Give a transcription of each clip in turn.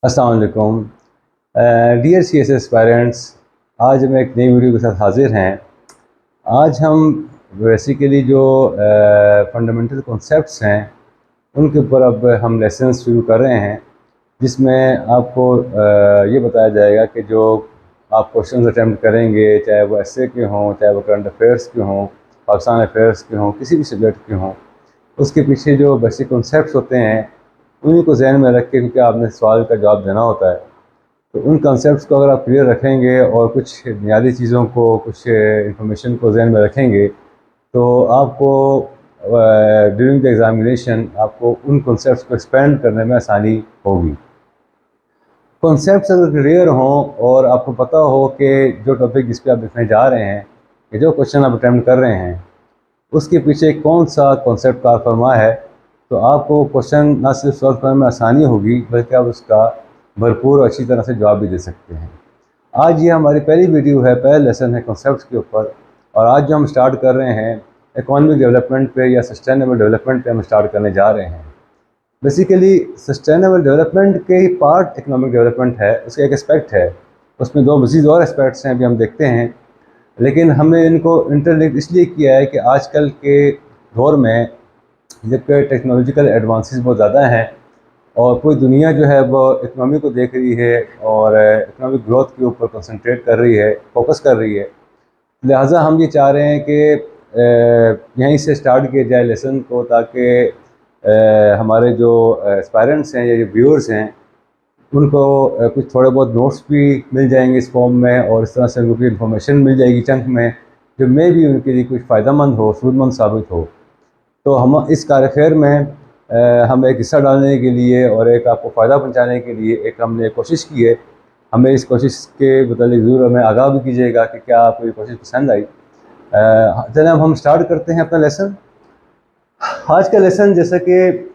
अस्सलाम वालेकुम। Dear C S aspirants, आज हम एक नई वीडियो के साथ हाजिर हैं। आज हम बेसिकली जो फंडामेंटल कॉन्सेप्ट्स हैं उनके ऊपर अब हम लेसन शुरू कर रहे हैं, जिसमें आपको ये बताया जाएगा कि जो आप क्वेश्चन अटैम्प्ट करेंगे, चाहे वो एसए के हों, चाहे वो करंट अफेयर्स के हों, पाकिस्तान अफेयर्स के हों, किसी भी सब्जेक्ट के हों, उसके पीछे जो बेसिक कॉन्सेप्ट्स होते हैं उन्हीं को जहन में रख के, क्योंकि आपने सवाल का जवाब देना होता है, तो उन कॉन्सेप्ट्स को अगर आप क्लियर रखेंगे और कुछ बुनियादी चीज़ों को, कुछ इंफॉर्मेशन को जहन में रखेंगे, तो आपको ड्यूरिंग द एग्ज़ामिनेशन आपको उन कॉन्सेप्ट्स को एक्सपेंड करने में आसानी होगी। कॉन्सेप्ट्स अगर क्लियर हों और आपको पता हो कि जो टॉपिक जिस पे आप लिखने जा रहे हैं, कि जो क्वेश्चन आप अटैम्प्ट कर रहे हैं, उसके पीछे कौन सा कॉन्सेप्ट कार फरमा है, तो आपको क्वेश्चन ना सिर्फ सॉल्व करने में आसानी होगी, बल्कि आप उसका भरपूर और अच्छी तरह से जवाब भी दे सकते हैं। आज ये हमारी पहली वीडियो है, पहला लेसन है कॉन्सेप्ट्स के ऊपर, और आज जो हम स्टार्ट कर रहे हैं इकोनॉमिक डेवलपमेंट पे या सस्टेनेबल डेवलपमेंट पे हम स्टार्ट करने जा रहे हैं। बेसिकली सस्टेनेबल डेवलपमेंट के ही पार्ट इकोनॉमिक डेवलपमेंट है, उसका एक एस्पेक्ट है, उसमें दो मज़ीद और एस्पेक्ट्स हैं, अभी हम देखते हैं। लेकिन हमने इनको इंटरलिंक इसलिए किया है कि आजकल के दौर में जबकि टेक्नोलॉजिकल एडवांसेस बहुत ज़्यादा हैं और पूरी दुनिया जो है वो इकनॉमी को देख रही है और इकनॉमिक ग्रोथ के ऊपर कंसंट्रेट कर रही है, फोकस कर रही है, लिहाजा हम ये चाह रहे हैं कि यहीं से स्टार्ट किया जाए लेसन को, ताकि हमारे जो एस्पायरेंट्स हैं या जो व्यूअर्स हैं उनको कुछ थोड़े बहुत नोट्स भी मिल जाएंगे इस फॉर्म में, और इस तरह से उनको इन्फॉर्मेशन मिल जाएगी चंक में, जो मे भी उनके लिए कुछ फ़ायदेमंद हो, सूदमंद साबित हो। तो हम इस कार खैर में हम एक हिस्सा डालने के लिए और एक आपको फ़ायदा पहुंचाने के लिए एक हमने कोशिश की है। हमें इस कोशिश के मतलब ज़रूर हमें आगाह भी कीजिएगा कि क्या आपको ये कोशिश पसंद आई। जनाब, हम स्टार्ट करते हैं अपना लेसन। आज का लेसन जैसा कि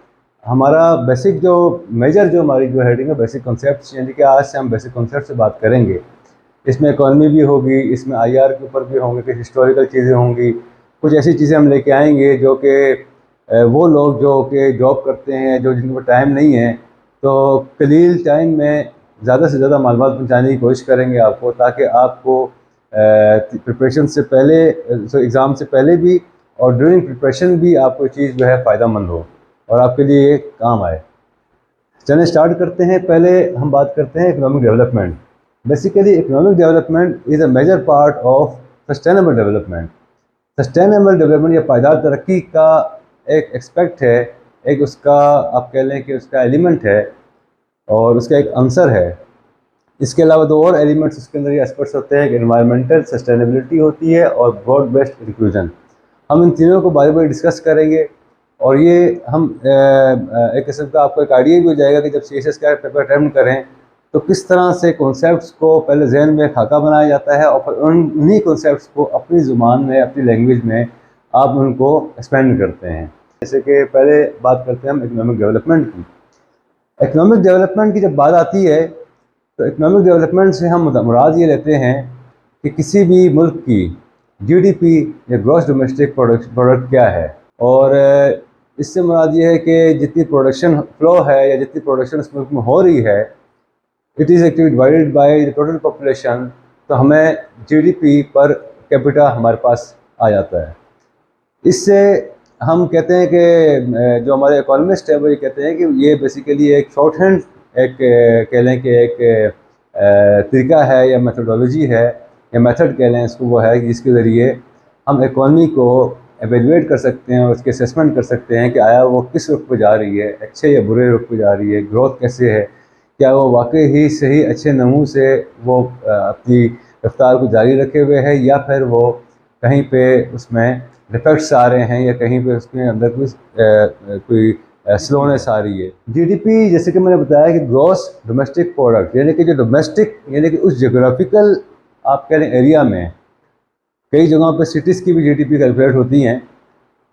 हमारा बेसिक जो मेजर जो हमारी जो हेडिंग है बेसिक कॉन्सेप्ट्स, यानी कि आज से हम बेसिक कॉन्सेप्ट से बात करेंगे। इसमें इकॉनमी भी होगी, इसमें आईआर के ऊपर भी होंगे, कुछ हिस्टोरिकल चीज़ें होंगी, कुछ ऐसी चीज़ें हम लेके आएंगे जो कि वो लोग जो कि जॉब करते हैं, जो जिनके पास टाइम नहीं है, तो कलील टाइम में ज़्यादा से ज़्यादा मालूमात पहुँचाने की कोशिश करेंगे आपको, ताकि आपको प्रिपरेशन से पहले, एग्ज़ाम से पहले भी और ड्यूरिंग प्रिपरेशन भी आपको चीज़ जो है फ़ायदेमंद हो और आपके लिए काम आए। चलिए स्टार्ट करते हैं। पहले हम बात करते हैं economic development. Basically economic development is a major part of sustainable development. Sustainable development या पायदार तरक्की का एक एक्सपेक्ट है, एक उसका आप कह लें कि उसका एलिमेंट है और उसका एक आंसर है। इसके अलावा दो और एलिमेंट्स उसके अंदर ये एस्पेक्ट्स होते हैं कि एनवायरमेंटल सस्टेनेबिलिटी होती है और ब्रॉड बेस्ड इंक्लूजन। हम इन तीनों को बारी बारी डिस्कस करेंगे और ये हम एक किस्म का आपको एक आइडिया भी हो जाएगा कि जब CSS का पेपर अटैम्प्ट करें तो किस तरह से कॉन्सेप्ट्स को पहले जहन में खाका बनाया जाता है और फिर उन्हीं कॉन्सेप्ट्स को अपनी ज़ुबान में, अपनी लैंग्वेज में आप उनको एक्सपेंड करते हैं। जैसे कि पहले बात करते हैं हम इकोनॉमिक डेवलपमेंट की। इकोनॉमिक डेवलपमेंट की जब बात आती है तो इकोनॉमिक डेवलपमेंट से हम मुराद ये लेते हैं कि किसी भी मुल्क की GDP या ग्रॉस डोमेस्टिक प्रोडक्ट क्या है, और इससे मुराद ये है कि जितनी प्रोडक्शन फ्लो है या जितनी प्रोडक्शन इस मुल्क में हो रही है, it is actually divided by the total population, तो हमें GDP पर कैपिटा हमारे पास आ जाता है। इससे हम कहते हैं कि जो हमारे इकोनॉमिस्ट है वो ये कहते हैं कि ये बेसिकली एक शॉर्ट हैंड, एक कह लें कि एक तरीका है या मेथोडोलॉजी है या मेथड कह लें इसको, वो है जिसके ज़रिए हम इकोनॉमी को एवेल्यूएट कर सकते हैं और उसके असेसमेंट कर सकते हैं कि आया वो किस रुख पर जा रही है, अच्छे या बुरे रुख पर जा रही है, ग्रोथ कैसे है, क्या वो वाकई ही सही अच्छे नमूने से वो अपनी रफ्तार को जारी रखे हुए है या फिर वो कहीं पे उसमें डिफेक्ट्स आ रहे हैं या कहीं पे उसके अंदर कोई स्लोनेस आ रही है। GDP जैसे कि मैंने बताया कि ग्रॉस डोमेस्टिक प्रोडक्ट, यानी कि जो डोमेस्टिक यानी कि उस जोग्राफिकल आप कह लें एरिया में, कई जगहों पर सिटीज़ की भी GDP कैलकुलेट होती हैं।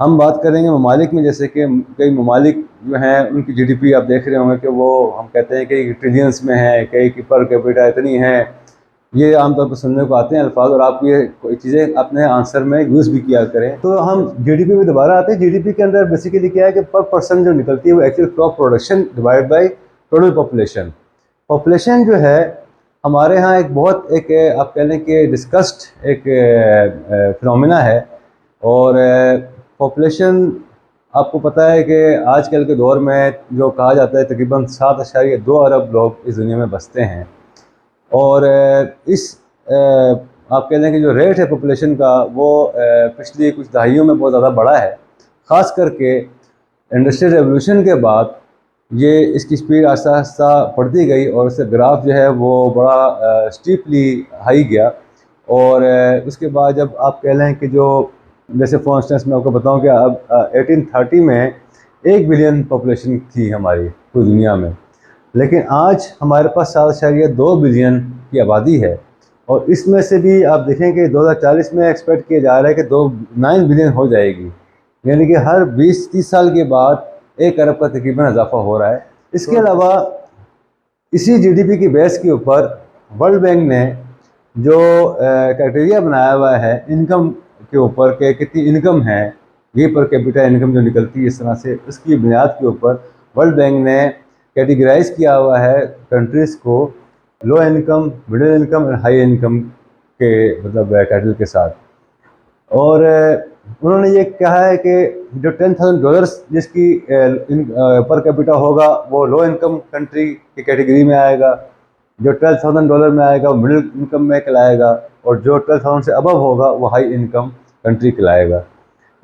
हम बात करेंगे ममालिक में, जैसे कि कई ममालिक जो हैं उनकी GDP आप देख रहे होंगे कि वो हम कहते हैं कि ट्रिलियंस में है, कई की पर कैपिटा इतनी है, ये आमतौर पर सुनने को आते हैं अल्फाज, और आप ये चीज़ें अपने आंसर में यूज़ भी किया करें। तो हम GDP में दोबारा आते हैं। GDP के अंदर बेसिकली क्या है कि पर पर्सन जो निकलती है वो actual crop production divide by total population. Population जो है हमारे यहाँ एक बहुत एक आप कह लें कि डिस्कस्ड एक फिनोमिना है। और पॉपुलेशन आपको पता है कि आजकल के दौर में जो कहा जाता है तकरीबन 7.2 अरब लोग इस दुनिया में बसते हैं। और इस आप कह लें कि जो रेट है पॉपुलेशन का वो पिछली कुछ दहाइयों में बहुत ज़्यादा बढ़ा है। ख़ास करके इंडस्ट्रियल रेवोल्यूशन के बाद ये इसकी स्पीड आहिस्ता आहिस्ता बढ़ती गई और उससे ग्राफ जो है वो बड़ा स्टीपली हाई गया। और उसके बाद जब आप कह लें कि जो जैसे फॉर इंस्टेंस मैं आपको बताऊं कि अब 1830 में 1 बिलियन पॉपुलेशन थी हमारी पूरी दुनिया में, लेकिन आज हमारे पास 7.2 बिलियन की आबादी है। और इसमें से भी आप देखें कि 2040 में एक्सपेक्ट किया जा रहा है कि 9 बिलियन हो जाएगी, यानी कि हर 20-30 साल के बाद 1 अरब का तकरीबन इजाफा हो रहा है। इसके अलावा इसी जीडीपी की बेस के ऊपर वर्ल्ड बैंक ने जो क्राइटेरिया बनाया हुआ है इनकम के ऊपर के कितनी इनकम है, ये पर कैपिटा इनकम जो निकलती है इस तरह से, उसकी बुनियाद के ऊपर वर्ल्ड बैंक ने कैटेगराइज किया हुआ है कंट्रीज़ को लो इनकम, मिडिल इनकम और हाई इनकम के मतलब टाइटल के साथ। और उन्होंने ये कहा है कि जो $10,000 जिसकी पर कैपिटा होगा वो लो इनकम कंट्री की कैटेगरी में आएगा, जो $12,000 में आएगा वो मिडिल इनकम में कहलाएगा, और जो 12,000 से अबव होगा वो हाई इनकम कंट्री कहलाएगा।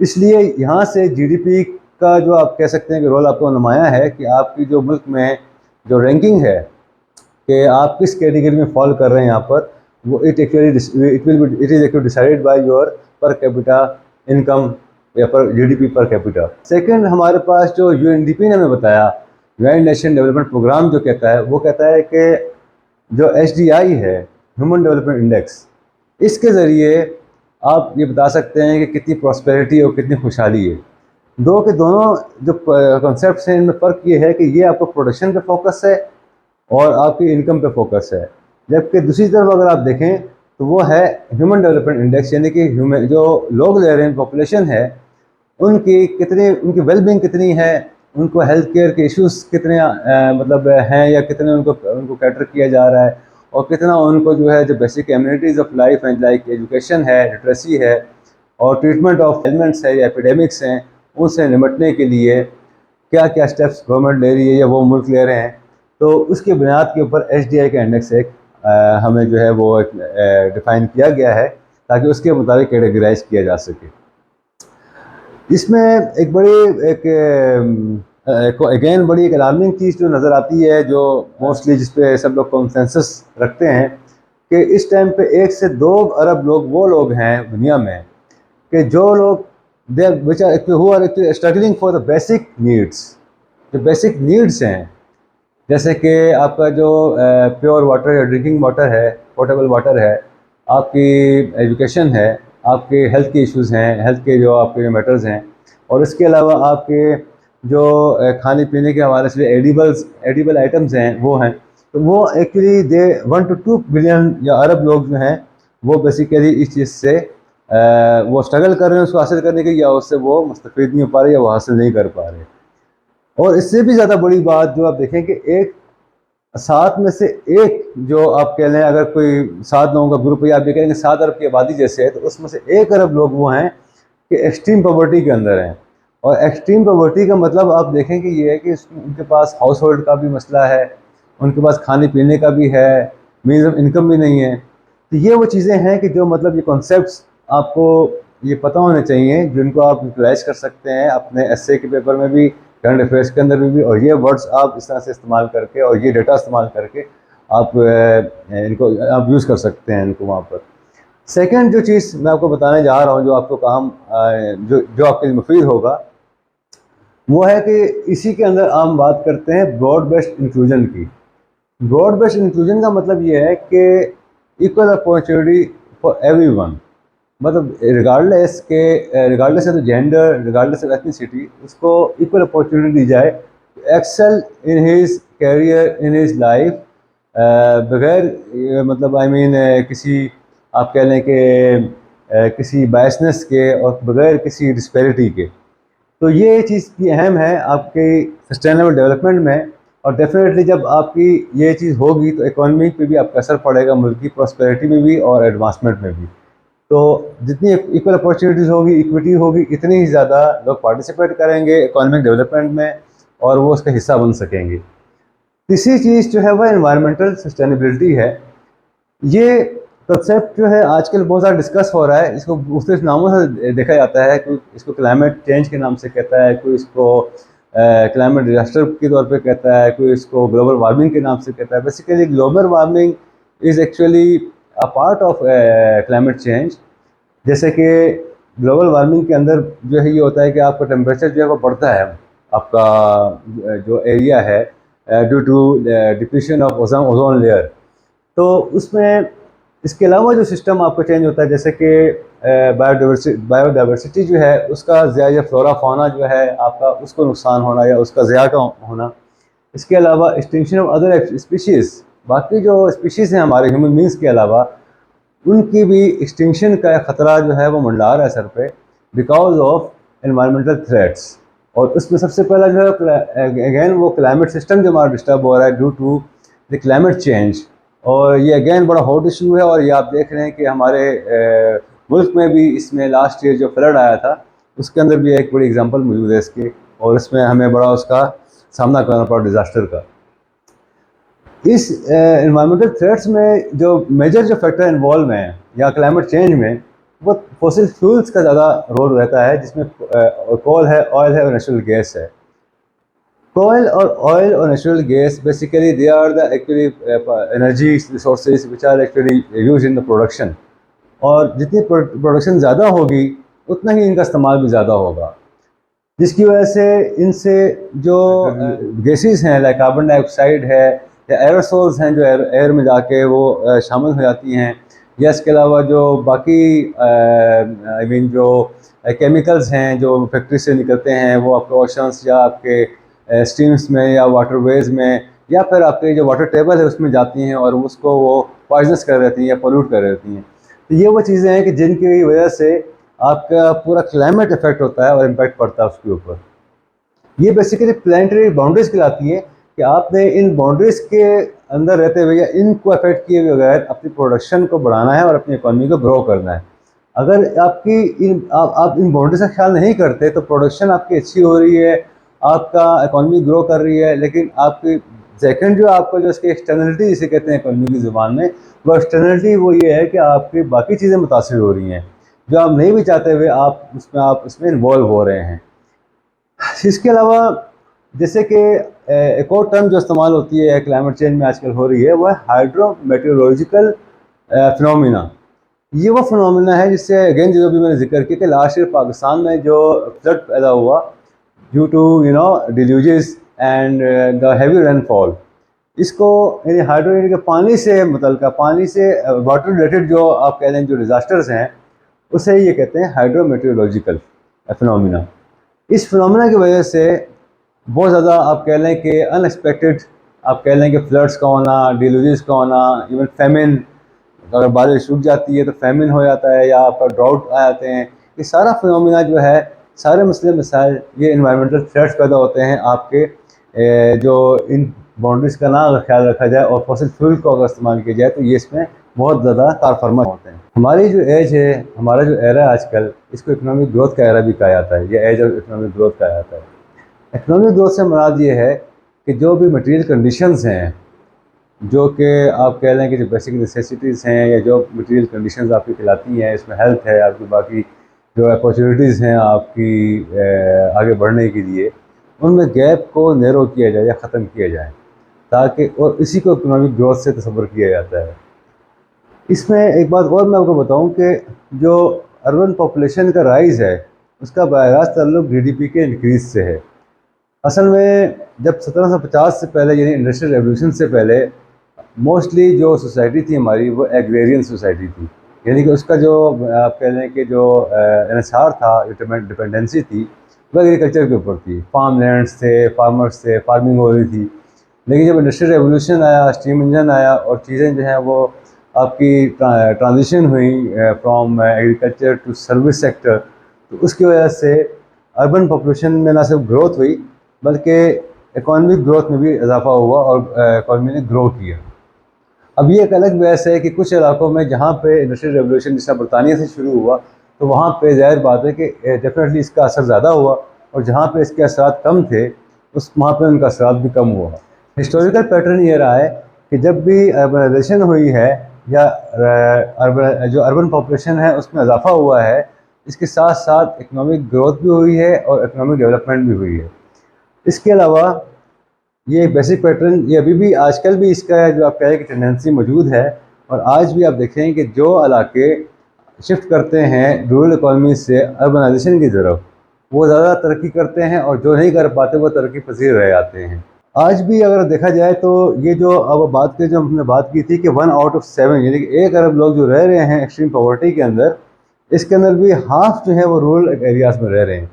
इसलिए यहाँ से जीडीपी का जो आप कह सकते हैं कि रोल आपको नुमाया है कि आपकी जो मुल्क में जो रैंकिंग है कि आप किस कैटेगरी में फॉल कर रहे हैं यहाँ पर, वो it is actually decided by your per capita income या पर जीडीपी पर कैपिटा। सेकंड, हमारे पास जो यूएनडीपी ने हमें बताया, यूनाइटेड नेशन डेवलपमेंट प्रोग्राम जो कहता है वो कहता है कि जो एचडीआई है, ह्यूमन डेवलपमेंट इंडेक्स, इसके ज़रिए आप ये बता सकते हैं कि कितनी प्रॉस्पेरिटी और कितनी खुशहाली है। दो के दोनों जो कॉन्सेप्ट हैं इनमें फ़र्क ये है कि ये आपको प्रोडक्शन पे फोकस है और आपकी इनकम पे फोकस है, जबकि दूसरी तरफ अगर आप देखें तो वो है ह्यूमन डेवलपमेंट इंडेक्स, यानी कि ह्यूमन जो लोग रह रहे हैं, पॉपुलेशन है, उनकी वेलबींग कितनी है, उनको हेल्थ केयर के इश्यूज कितने मतलब हैं या कितने उनको कैटर किया जा रहा है, और कितना उनको जो है जो बेसिक एम्यूनिटीज़ ऑफ लाइफ हैं लाइक एजुकेशन है, लिटरेसी है, और ट्रीटमेंट ऑफ एलिमेंट्स है या एपिडेमिक्स हैं, उनसे निपटने के लिए क्या क्या स्टेप्स गवर्नमेंट ले रही है या वो मुल्क ले रहे हैं। तो उसकी बुनियाद के ऊपर एचडीआई का इंडेक्स एक हमें जो है वो डिफ़ाइन किया गया है ताकि उसके मुताबिक कैटेगराइज किया जा सके। इसमें एक अगेन बड़ी एक अलार्मिंग चीज़ जो नज़र आती है, जो मोस्टली जिस पे सब लोग कॉन्सेंसस रखते हैं, कि इस टाइम पे 1 से 2 अरब लोग वो लोग हैं दुनिया में कि जो लोग they which are who are struggling for the basic needs. जो बेसिक नीड्स हैं जैसे कि आपका जो प्योर वाटर या ड्रिंकिंग वाटर है, पोर्टेबल वाटर है, आपकी एजुकेशन है, आपके हेल्थ के इश्यूज़ हैं, हेल्थ के जो आपके मैटर्स हैं, और इसके अलावा आपके जो खाने पीने के हवाले से एडिबल आइटम्स हैं वो हैं। तो वो एक्चुअली 1 to 2 बिलियन या अरब लोग जो हैं वो बेसिकली इस चीज़ से वो स्ट्रगल कर रहे हैं उसको हासिल करने के, या उससे वो मुस्तफ़ीद नहीं हो पा रहे या वो हासिल नहीं कर पा रहे। और इससे भी ज़्यादा बड़ी बात जो आप देखें कि एक 7 में से 1 जो आप कह लें, अगर कोई 7 लोगों का ग्रुप है, आप ये कहेंगे 7 अरब की आबादी जैसे है, तो उसमें से 1 अरब लोग वो हैं कि एक्सट्रीम पॉवर्टी के अंदर हैं। और एक्सट्रीम पॉवर्टी का मतलब आप देखें कि ये है कि उनके पास हाउस होल्ड का भी मसला है, उनके पास खाने पीने का भी है, मीन्स ऑफ इनकम भी नहीं है। तो ये वो चीज़ें हैं कि जो मतलब ये कॉन्सेप्ट्स आपको ये पता होने चाहिए, जिनको आप यूटिलाइज कर सकते हैं अपने एसए के पेपर में भी, करंट अफेयर्स के अंदर भी, और ये वर्ड्स आप इस तरह से इस्तेमाल करके और ये डेटा इस्तेमाल करके आप इनको आप यूज़ कर सकते हैं इनको वहाँ पर। सेकंड जो चीज़ मैं आपको बताने जा रहा हूँ जो आपको काम जो आपके लिए मुफीद होगा, वो है कि इसी के अंदर हम बात करते हैं ब्रॉड बेस्ड इंक्लूजन की। ब्रॉड बेस्ड इंक्लूजन का मतलब ये है कि इक्वल अपॉर्चुनिटी फॉर एवरीवन, मतलब regardless of gender, regardless of ethnicity, उसको इक्वल अपॉर्चुनिटी दी जाए, excel in his career, in his life, बगैर मतलब किसी आप कह लें कि किसी बायसनेस के और बगैर किसी डिस्पैरिटी के। तो ये चीज़ की अहम है आपके सस्टेनेबल डेवलपमेंट में और डेफिनेटली जब आपकी ये चीज़ होगी तो इकोनॉमी पे भी आपका असर पड़ेगा, मुल्क की प्रॉस्पेरिटी में भी और एडवांसमेंट में भी। तो जितनी इक्वल अपॉर्चुनिटीज़ होगी, इक्विटी होगी, इतनी ही ज़्यादा लोग पार्टिसिपेट करेंगे इकोनॉमिक डेवलपमेंट में और वो उसका हिस्सा बन सकेंगे। तीसरी चीज़ जो है वह एनवायरमेंटल सस्टेनेबिलिटी है। ये कंसेप्ट जो है आजकल बहुत ज़्यादा डिस्कस हो रहा है। इसको मुख्तलिफ नामों से देखा जाता है। कोई इसको क्लाइमेट चेंज के नाम से कहता है, कोई इसको क्लाइमेट डिजास्टर के तौर पे कहता है, कोई इसको ग्लोबल वार्मिंग के नाम से कहता है। Basically global warming is actually a part of climate change. जैसे कि ग्लोबल वार्मिंग के अंदर जो है ये होता है कि आपका टेम्परेचर जो है वो बढ़ता है, आपका जो एरिया है, due to depletion of ozone layer. तो उसमें इसके अलावा जो सिस्टम आपका चेंज होता है, जैसे कि बायोडाइवर्सिटी जो है उसका ज़्यादा, फ्लोरा फाना जो है आपका, उसको नुकसान होना या उसका ज़्यादा का होना। इसके अलावा एक्सटिंक्शन ऑफ अदर स्पीशीज़, बाकी जो स्पीशीज़ हैं हमारे ह्यूमन बींग्स के अलावा, उनकी भी एक्सटिंक्शन का ख़तरा जो है वो मंडरा रहा है सर पे, बिकॉज ऑफ एनवायरमेंटल थ्रेट्स। और उसमें सबसे पहला जो है अगेन वो क्लाइमेट सिस्टम जो हमारा डिस्टर्ब हो रहा है due to the climate change. और ये अगेन बड़ा हॉट इशू है। और ये आप देख रहे हैं कि हमारे मुल्क में भी इसमें लास्ट ईयर जो फ्लड आया था उसके अंदर भी एक बड़ी एग्जांपल मौजूद है इसके, और इसमें हमें बड़ा उसका सामना करना पड़ा, डिज़ास्टर का। इस इन्वायरमेंटल थ्रेट्स में जो मेजर जो फैक्टर इन्वॉल्व हैं या क्लाइमेट चेंज में, वो फॉसिल फ्यूल्स का ज़्यादा रोल रहता है, जिसमें कोल है, ऑयल है और नेचुरल गैस है। कोयल और ऑयल और natural gas basically they are the actually energy resources which are actually use in the production. और जितनी प्रोडक्शन ज़्यादा होगी उतना ही इनका इस्तेमाल भी ज़्यादा होगा, जिसकी वजह से इनसे जो गैसेस हैं लाइक कार्बन डाइऑक्साइड है या एरोसोल्स हैं जो एयर में जाके वो शामिल हो जाती हैं, या इसके अलावा जो बाकी आई मीन जो केमिकल्स हैं जो फैक्ट्री से निकलते हैं वो आपके ओशंस या आपके स्ट्रीम्स में या वाटरवेज में या फिर आपके जो वाटर टेबल है उसमें जाती हैं और उसको वो पॉइजनस कर देती हैं या पोल्यूट कर देती हैं। तो ये वो चीज़ें हैं कि जिनकी वजह से आपका पूरा क्लाइमेट इफेक्ट होता है और इम्पैक्ट पड़ता है उसके ऊपर। ये बेसिकली प्लानिटरी बाउंड्रीज कहलाती है कि आपने इन बाउंड्रीज के अंदर रहते हुए या इनको अफेक्ट किए बगैर अपनी प्रोडक्शन को बढ़ाना है और अपनी इकोनॉमी को ग्रो करना है। अगर आपकी आप इन बाउंड्रीज का ख्याल नहीं करते तो प्रोडक्शन आपकी अच्छी हो रही है, आपका इकोनॉमी ग्रो कर रही है, लेकिन आपकी सेकंड जो आपको जो इसकी एक्सटर्नलिटी जिसे कहते हैं इकोनॉमी की ज़ुबान में, वो एक्सटर्नलिटी वो ये है कि आपकी बाकी चीज़ें मुतासिर हो रही हैं जो आप नहीं भी चाहते हुए आप उसमें इन्वॉल्व हो रहे हैं। इसके अलावा जैसे कि एक और टर्म जो इस्तेमाल होती है क्लाइमेट चेंज में आजकल हो रही है, वह हाइड्रोमेटेरोलॉजिकल फिनोमिना। ये वो फिनोमिना है जिससे अगेन जो भी मैंने जिक्र किया कि लास्ट ईयर पाकिस्तान में जो फ्लड पैदा हुआ due to deluges and the heavy rainfall, इसको यानी हाइड्रो यानी कि पानी से मुतल्लिक़, पानी से वाटर रिलेटेड जो आप कह लें जो डिज़ास्टर्स हैं उसे ये कहते हैं हाइड्रोमेटेरोलॉजिकल फिनोमिना। इस फिनोमिना की वजह से बहुत ज़्यादा आप कह लें कि अनएक्सपेक्टेड, आप कह लें कि फ्लड्स का होना, डिलूजेस का होना, इवन फेमिन, अगर बारिश रुक जाती है तो फेमिन हो जाता है या आपका ड्राउट आ जाते हैं। ये सारा फिनोमिना जो है, सारे मसले मसाइल, ये इन्वायरमेंटल थ्रेट्स पैदा होते हैं आपके जो इन बाउंड्रीज़ का ना अगर ख्याल रखा जाए और फॉसिल फ्यूल को अगर इस्तेमाल किया जाए तो ये इसमें बहुत ज़्यादा कारफरमा होते हैं। हमारी जो एज है, हमारा जो एरा है आजकल, इसको इकोनॉमिक ग्रोथ का एरा भी कहा जाता है, या एज ऑफ इकोनॉमिक ग्रोथ कहा जाता है। इकोनॉमिक ग्रोथ से मुराद ये है कि जो भी मटेरियल कंडीशंस हैं, जो कि आप कह लें कि जो बेसिक नेसेसिटीज़ हैं या जो मटेरियल कंडीशंस आपकी खिलाती हैं, इसमें हेल्थ है, आपकी बाकी जो अपॉर्चुनिटीज़ हैं आपकी आगे बढ़ने के लिए, उनमें गैप को नैरो किया जाए या ख़त्म किया जाए, ताकि और इसी को इकोनॉमिक ग्रोथ से तस्वर किया जाता है। इसमें एक बात और मैं आपको बताऊं कि जो अर्बन पॉपुलेशन का राइज़ है उसका बराह ताल्लुक जीडीपी के इंक्रीज़ से है। असल में जब 1750 से पहले यानी इंडस्ट्रियल रेवोल्यूशन से पहले मोस्टली जो सोसाइटी थी हमारी वो एग्रेरियन सोसाइटी थी, यानी कि उसका जो आप कह लें कि जो इन्हिसार था, डिपेंडेंसी थी, वो एग्रीकल्चर के ऊपर थी। फार्म लैंड्स थे, फार्मर्स थे, फार्मिंग हो रही थी। लेकिन जब इंडस्ट्रियल रेवोल्यूशन आया, स्टीम इंजन आया और चीज़ें जो हैं वो आपकी ट्रांजिशन हुई from agriculture to service sector, तो उसकी वजह से अर्बन पॉपुलेशन में ना सिर्फ ग्रोथ हुई बल्कि इकोनॉमिक ग्रोथ में भी इजाफा हुआ और इकॉनमी ने ग्रो किया। अब ये एक अलग बहस है कि कुछ इलाकों में जहाँ पे इंडस्ट्रियल रेवोल्यूशन जिसका बरतानिया से शुरू हुआ, तो वहाँ पे ज़ाहिर बात है कि डेफिनेटली इसका असर ज़्यादा हुआ, और जहाँ पे इसके असरात कम थे उस वहाँ पे उनका असरात भी कम हुआ। हिस्टोरिकल पैटर्न ये रहा है कि जब भी अर्बनाइजेशन हुई है या जो अर्बन पॉपुलेशन है उसमें इजाफा हुआ है, इसके साथ साथ इकनॉमिक ग्रोथ भी हुई है और इकनॉमिक डेवलपमेंट भी हुई है। इसके अलावा ये बेसिक पैटर्न ये अभी भी आजकल भी इसका जो आप कहें कि टेंडेंसी मौजूद है, और आज भी आप देखें कि जो इलाके शिफ्ट करते हैं रूरल इकॉनमी से अर्बनाइजेशन की तरफ, वो ज़्यादा तरक्की करते हैं, और जो नहीं कर पाते वो तरक्की पसीर रह जाते हैं। आज भी अगर देखा जाए तो ये जो अब बात की, जो हमने बात की थी कि 1 आउट ऑफ 7 यानी कि 1 अरब लोग जो रह रहे हैं एक्सट्रीम पॉवर्टी के अंदर, इसके अंदर भी हाफ जो है वो रूरल एरियाज़ में रह रहे हैं।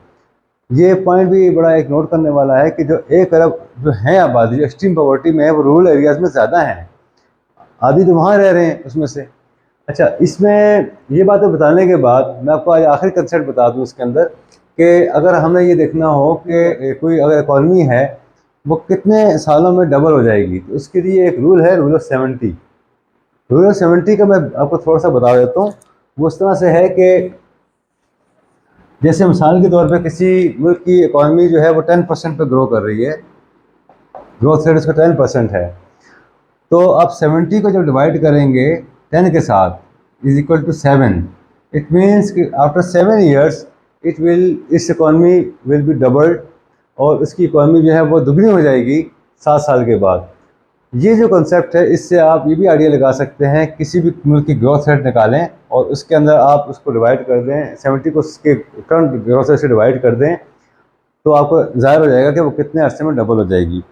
ये पॉइंट भी बड़ा एक नोट करने वाला है कि जो 1 अरब जो है आबादी जो एक्सट्रीम पॉवर्टी में है वो रूरल एरियाज़ में ज़्यादा है, आधी तो वहाँ रह रहे हैं उसमें से। अच्छा, इसमें ये बातें बताने के बाद मैं आपको आज आखिरी कंसेप्ट बता दूँ इसके अंदर, कि अगर हमें ये देखना हो कि कोई अगर इकॉनमी है वो कितने सालों में डबल हो जाएगी, तो उसके लिए एक रूल है, रूल ऑफ 70। रूल ऑफ 70 का मैं आपको थोड़ा सा बता देता हूँ। वो इस तरह से है कि जैसे मिसाल के तौर पे किसी मुल्क की इकॉनमी जो है वो 10% पे ग्रो कर रही है, ग्रोथ रेट उसका 10% है, तो आप 70 को जब डिवाइड करेंगे 10 के साथ is equal to 7, it means कि आफ्टर 7 ईयर्स इस इकॉनमी विल बी डबल्ड, और उसकी इकॉनमी जो है वो दुगनी हो जाएगी 7 साल के बाद। ये जो कॉन्सेप्ट है, इससे आप ये भी आइडिया लगा सकते हैं, किसी भी मुल्क की ग्रोथ रेट निकालें और उसके अंदर आप उसको डिवाइड कर दें, 70 को उसके करंट ग्रोथ रेट से डिवाइड कर दें, तो आपको ज़ाहिर हो जाएगा कि वो कितने अरसे में डबल हो जाएगी।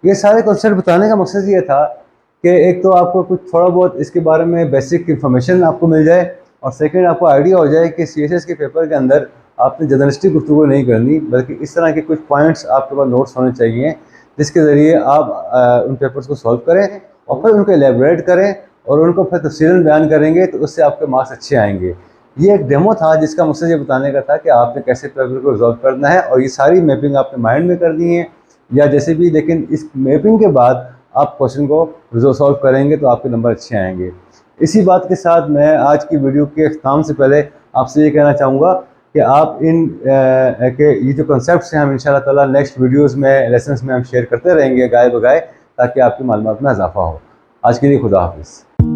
ये सारे कॉन्सेप्ट बताने का मकसद ये था कि एक तो आपको कुछ थोड़ा बहुत इसके बारे में बेसिक इन्फॉर्मेशन आपको मिल जाए, और सेकंड आपको आइडिया हो जाए कि CSS के पेपर के अंदर आपने जर्नलिस्टिक गुफ्तगू नहीं करनी, बल्कि इस तरह के कुछ पॉइंट्स आपके पास नोट्स होने चाहिए जिसके ज़रिए आप उन पेपर्स को सॉल्व करें और फिर उनको एलेबरेट करें और उनको फिर तफसीलन बयान करेंगे, तो उससे आपके मार्क्स अच्छे आएंगे। ये एक डेमो था जिसका मकसद ये बताने का था कि आपने कैसे पेपर को रिजॉल्व करना है, और ये सारी मैपिंग आपने माइंड में करनी है या जैसे भी, लेकिन इस मैपिंग के बाद आप क्वेश्चन को सॉल्व करेंगे तो आपके नंबर अच्छे आएंगे। इसी बात के साथ मैं आज की वीडियो के अख्ताम से पहले आपसे ये कहना चाहूँगा कि आप के ये जो कॉन्सेप्ट्स हैं हम इंशाल्लाह ताला नेक्स्ट वीडियोस में, लेसन्स में हम शेयर करते रहेंगे गाए बगाए, ताकि आपकी मालूमात में इजाफा हो। आज के लिए खुदा हाफिज़।